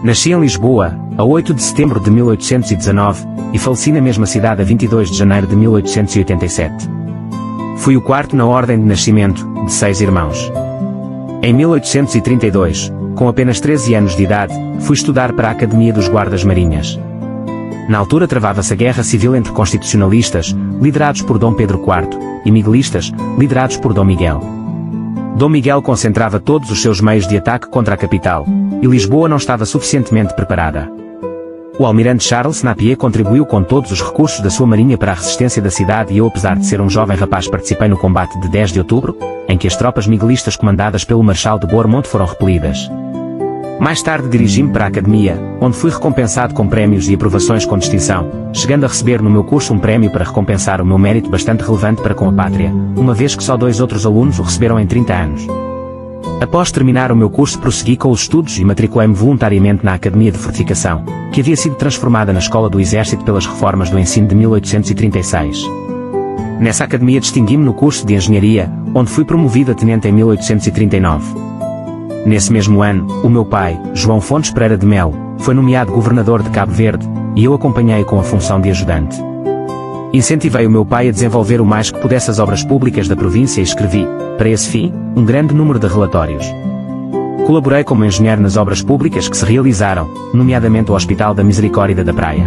Nasci em Lisboa, a 8 de setembro de 1819, e faleci na mesma cidade a 22 de janeiro de 1887. Fui o quarto na ordem de nascimento, de 6 irmãos. Em 1832, com apenas 13 anos de idade, fui estudar para a Academia dos Guardas Marinhas. Na altura travava-se a guerra civil entre constitucionalistas, liderados por Dom Pedro IV, e miguelistas, liderados por Dom Miguel. Dom Miguel concentrava todos os seus meios de ataque contra a capital, e Lisboa não estava suficientemente preparada. O almirante Charles Napier contribuiu com todos os recursos da sua marinha para a resistência da cidade e eu, apesar de ser um jovem rapaz, participei no combate de 10 de outubro, em que as tropas miguelistas comandadas pelo Marechal de Bourmont foram repelidas. Mais tarde dirigi-me para a Academia, onde fui recompensado com prémios e aprovações com distinção, chegando a receber no meu curso um prémio para recompensar o meu mérito bastante relevante para com a pátria, uma vez que só 2 outros alunos o receberam em 30 anos. Após terminar o meu curso, prossegui com os estudos e matriculei-me voluntariamente na Academia de Fortificação, que havia sido transformada na Escola do Exército pelas reformas do ensino de 1836. Nessa academia distingui-me no curso de Engenharia, onde fui promovido a tenente em 1839. Nesse mesmo ano, o meu pai, João Fontes Pereira de Melo, foi nomeado governador de Cabo Verde, e eu acompanhei com a função de ajudante. Incentivei o meu pai a desenvolver o mais que pudesse as obras públicas da província e escrevi, para esse fim, um grande número de relatórios. Colaborei como engenheiro nas obras públicas que se realizaram, nomeadamente o Hospital da Misericórdia da Praia.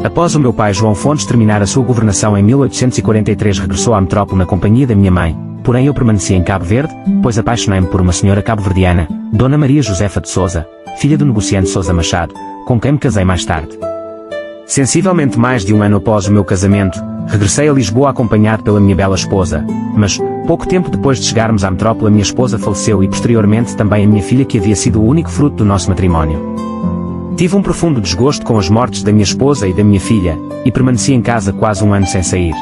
Após o meu pai João Fontes terminar a sua governação em 1843, regressou à metrópole na companhia da minha mãe, porém eu permaneci em Cabo Verde, pois apaixonei-me por uma senhora cabo-verdiana, Dona Maria Josefa de Sousa, filha do negociante Sousa Machado, com quem me casei mais tarde. Sensivelmente mais de um ano após o meu casamento, regressei a Lisboa acompanhado pela minha bela esposa, mas, pouco tempo depois de chegarmos à metrópole, a minha esposa faleceu e posteriormente também a minha filha, que havia sido o único fruto do nosso matrimónio. Tive um profundo desgosto com as mortes da minha esposa e da minha filha, e permaneci em casa quase um ano sem sair.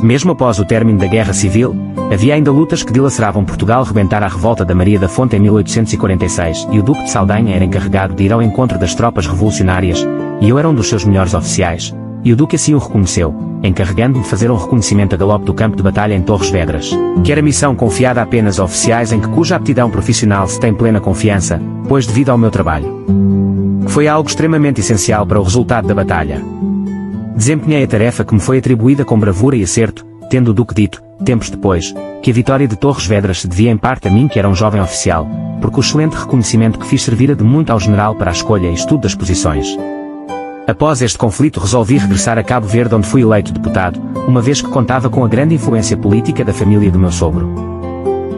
Mesmo após o término da Guerra Civil, havia ainda lutas que dilaceravam Portugal. Rebentara a revolta da Maria da Fonte em 1846, e o Duque de Saldanha era encarregado de ir ao encontro das tropas revolucionárias, e eu era um dos seus melhores oficiais, e o Duque assim o reconheceu, encarregando-me de fazer um reconhecimento a galope do campo de batalha em Torres Vedras, que era missão confiada apenas a oficiais em que cuja aptidão profissional se tem plena confiança, pois devido ao meu trabalho, foi algo extremamente essencial para o resultado da batalha. Desempenhei a tarefa que me foi atribuída com bravura e acerto, tendo o Duque dito, tempos depois, que a vitória de Torres Vedras se devia em parte a mim, que era um jovem oficial, porque o excelente reconhecimento que fiz servira de muito ao general para a escolha e estudo das posições. Após este conflito resolvi regressar a Cabo Verde, onde fui eleito deputado, uma vez que contava com a grande influência política da família do meu sogro.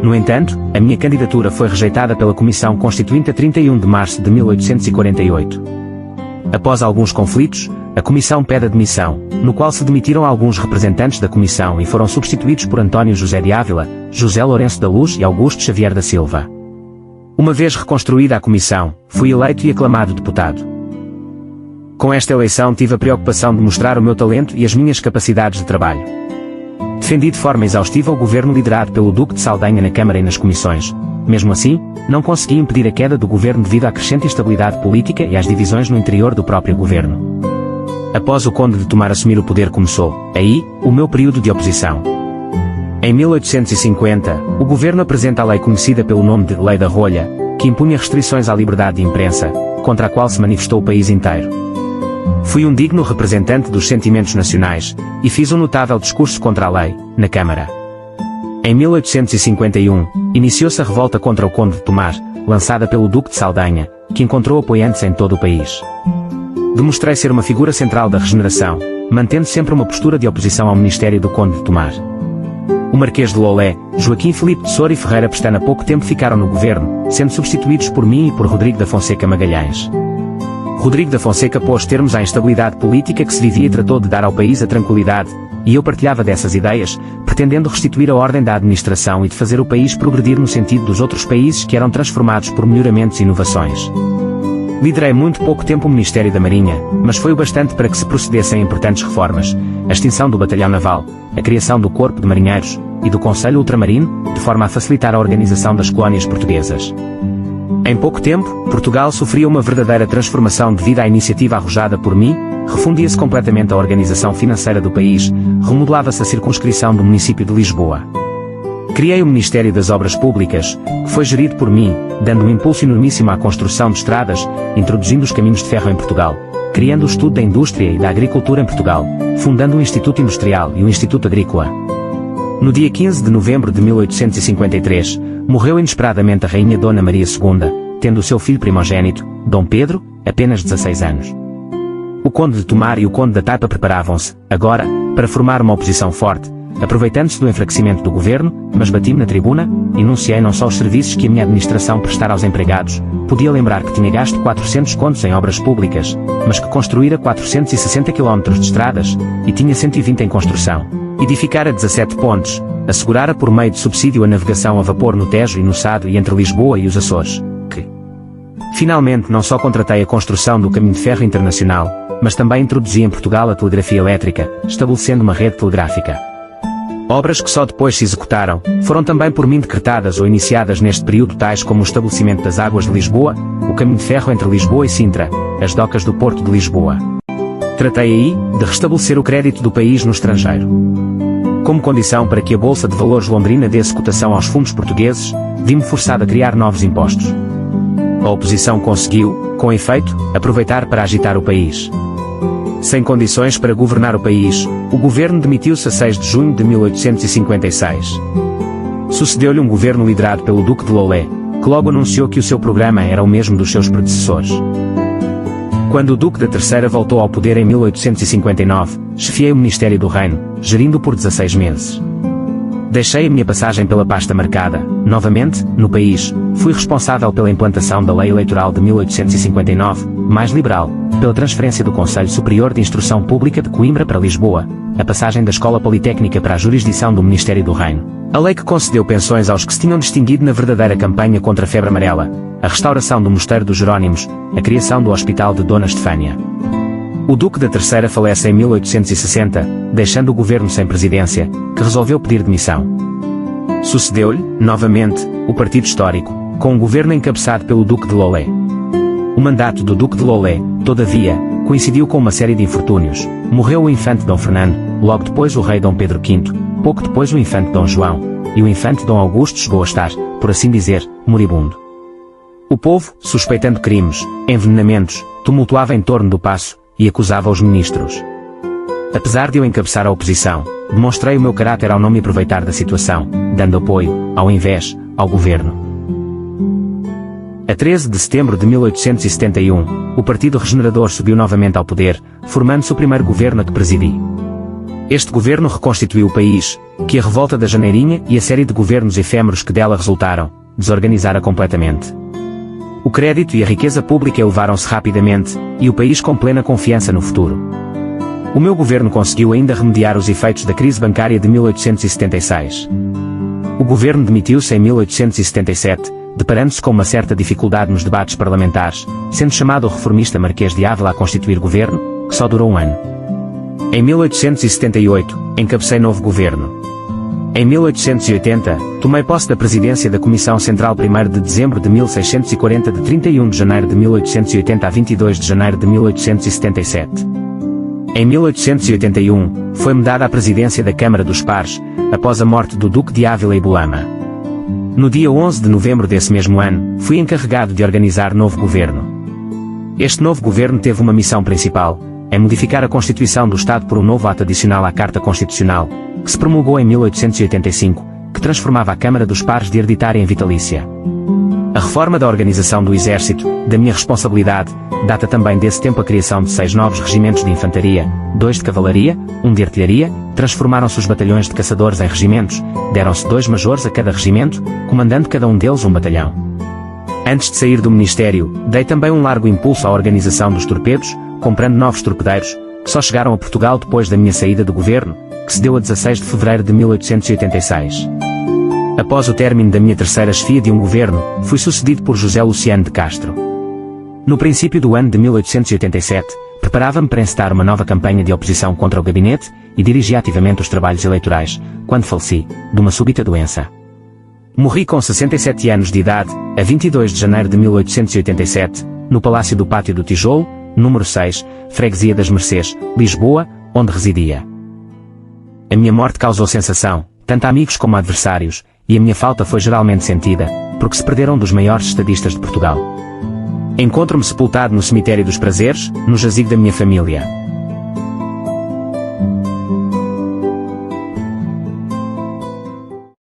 No entanto, a minha candidatura foi rejeitada pela Comissão Constituinte a 31 de março de 1848. Após alguns conflitos, a Comissão pede admissão, no qual se demitiram alguns representantes da Comissão e foram substituídos por António José de Ávila, José Lourenço da Luz e Augusto Xavier da Silva. Uma vez reconstruída a Comissão, fui eleito e aclamado deputado. Com esta eleição tive a preocupação de mostrar o meu talento e as minhas capacidades de trabalho. Defendi de forma exaustiva o governo liderado pelo Duque de Saldanha na Câmara e nas comissões. Mesmo assim, não consegui impedir a queda do governo devido à crescente instabilidade política e às divisões no interior do próprio governo. Após o Conde de Tomar assumir o poder, começou, aí, o meu período de oposição. Em 1850, o governo apresenta a lei conhecida pelo nome de Lei da Rolha, que impunha restrições à liberdade de imprensa, contra a qual se manifestou o país inteiro. Fui um digno representante dos sentimentos nacionais, e fiz um notável discurso contra a lei, na Câmara. Em 1851, iniciou-se a revolta contra o Conde de Tomar, lançada pelo Duque de Saldanha, que encontrou apoiantes em todo o país. Demonstrei ser uma figura central da regeneração, mantendo sempre uma postura de oposição ao ministério do Conde de Tomar. O Marquês de Lolé, Joaquim Filipe de Soura e Ferreira Pestana pouco tempo ficaram no governo, sendo substituídos por mim e por Rodrigo da Fonseca Magalhães. Rodrigo da Fonseca pôs termos à instabilidade política que se vivia e tratou de dar ao país a tranquilidade, e eu partilhava dessas ideias, pretendendo restituir a ordem da administração e de fazer o país progredir no sentido dos outros países que eram transformados por melhoramentos e inovações. Liderei muito pouco tempo o Ministério da Marinha, mas foi o bastante para que se procedessem importantes reformas, a extinção do Batalhão Naval, a criação do Corpo de Marinheiros e do Conselho Ultramarino, de forma a facilitar a organização das colónias portuguesas. Em pouco tempo, Portugal sofria uma verdadeira transformação devido à iniciativa arrojada por mim, refundia-se completamente a organização financeira do país, remodelava-se a circunscrição do município de Lisboa. Criei o Ministério das Obras Públicas, que foi gerido por mim, dando um impulso enormíssimo à construção de estradas, introduzindo os caminhos de ferro em Portugal, criando o estudo da indústria e da agricultura em Portugal, fundando o Instituto Industrial e o Instituto Agrícola. No dia 15 de novembro de 1853, morreu inesperadamente a Rainha Dona Maria II, tendo o seu filho primogênito, Dom Pedro, apenas 16 anos. O Conde de Tomar e o Conde da Taipa preparavam-se, agora, para formar uma oposição forte, aproveitando-se do enfraquecimento do governo, mas bati-me na tribuna, enunciei não só os serviços que a minha administração prestara aos empregados, podia lembrar que tinha gasto 400 contos em obras públicas, mas que construíra 460 km de estradas, e tinha 120 em construção, edificara 17 pontes, assegurara por meio de subsídio a navegação a vapor no Tejo e no Sado e entre Lisboa e os Açores, que... Finalmente não só contratei a construção do Caminho de Ferro Internacional, mas também introduzi em Portugal a telegrafia elétrica, estabelecendo uma rede telegráfica. Obras que só depois se executaram, foram também por mim decretadas ou iniciadas neste período, tais como o estabelecimento das águas de Lisboa, o caminho de ferro entre Lisboa e Sintra, as docas do Porto de Lisboa. Tratei aí de restabelecer o crédito do país no estrangeiro. Como condição para que a Bolsa de Valores londrina desse cotação aos fundos portugueses, vi-me forçado a criar novos impostos. A oposição conseguiu, com efeito, aproveitar para agitar o país. Sem condições para governar o país, o governo demitiu-se a 6 de junho de 1856. Sucedeu-lhe um governo liderado pelo Duque de Lolé, que logo anunciou que o seu programa era o mesmo dos seus predecessores. Quando o Duque da Terceira voltou ao poder em 1859, chefiei o Ministério do Reino, gerindo por 16 meses. Deixei a minha passagem pela pasta marcada, novamente, no país, fui responsável pela implantação da Lei Eleitoral de 1859, mais liberal, pela transferência do Conselho Superior de Instrução Pública de Coimbra para Lisboa, a passagem da Escola Politécnica para a jurisdição do Ministério do Reino, a lei que concedeu pensões aos que se tinham distinguido na verdadeira campanha contra a febre amarela, a restauração do Mosteiro dos Jerónimos, a criação do Hospital de Dona Estefânia. O Duque da Terceira falece em 1860, deixando o governo sem presidência, que resolveu pedir demissão. Sucedeu-lhe, novamente, o Partido Histórico, com um governo encabeçado pelo Duque de Lolé. O mandato do Duque de Lolé, todavia, coincidiu com uma série de infortúnios. Morreu o infante Dom Fernando, logo depois o rei Dom Pedro V, pouco depois o infante Dom João, e o infante Dom Augusto chegou a estar, por assim dizer, moribundo. O povo, suspeitando crimes, envenenamentos, tumultuava em torno do paço, e acusava os ministros. Apesar de eu encabeçar a oposição, demonstrei o meu caráter ao não me aproveitar da situação, dando apoio, ao invés, ao governo. A 13 de setembro de 1871, o Partido Regenerador subiu novamente ao poder, formando-se o primeiro governo a que presidi. Este governo reconstituiu o país, que a revolta da Janeirinha e a série de governos efêmeros que dela resultaram, desorganizara completamente. O crédito e a riqueza pública elevaram-se rapidamente, e o país com plena confiança no futuro. O meu governo conseguiu ainda remediar os efeitos da crise bancária de 1876. O governo demitiu-se em 1877, deparando-se com uma certa dificuldade nos debates parlamentares, sendo chamado o reformista Marquês de Ávila a constituir governo, que só durou um ano. Em 1878, encabecei novo governo. Em 1880, tomei posse da presidência da Comissão Central 1º de dezembro de 1640 de 31 de janeiro de 1880 a 22 de janeiro de 1877. Em 1881, foi-me dada a presidência da Câmara dos Pares, após a morte do Duque de Ávila e Bolama. No dia 11 de novembro desse mesmo ano, fui encarregado de organizar novo governo. Este novo governo teve uma missão principal, em modificar a Constituição do Estado por um novo ato adicional à Carta Constitucional, que se promulgou em 1885, que transformava a Câmara dos Pares de hereditária em vitalícia. A reforma da organização do Exército, da minha responsabilidade, data também desse tempo a criação de 6 novos regimentos de infantaria, 2 de cavalaria, 1 de artilharia, transformaram-se os batalhões de caçadores em regimentos, deram-se 2 majores a cada regimento, comandando cada um deles um batalhão. Antes de sair do Ministério, dei também um largo impulso à organização dos torpedos, comprando novos torpedeiros, que só chegaram a Portugal depois da minha saída do governo, que se deu a 16 de fevereiro de 1886. Após o término da minha terceira chefia de um governo, fui sucedido por José Luciano de Castro. No princípio do ano de 1887, preparava-me para encetar uma nova campanha de oposição contra o gabinete e dirigia ativamente os trabalhos eleitorais, quando faleci, de uma súbita doença. Morri com 67 anos de idade, a 22 de janeiro de 1887, no Palácio do Pátio do Tijolo, número 6, Freguesia das Mercês, Lisboa, onde residia. A minha morte causou sensação, tanto a amigos como a adversários, e a minha falta foi geralmente sentida, porque se perderam dos maiores estadistas de Portugal. Encontro-me sepultado no cemitério dos prazeres, no jazigo da minha família.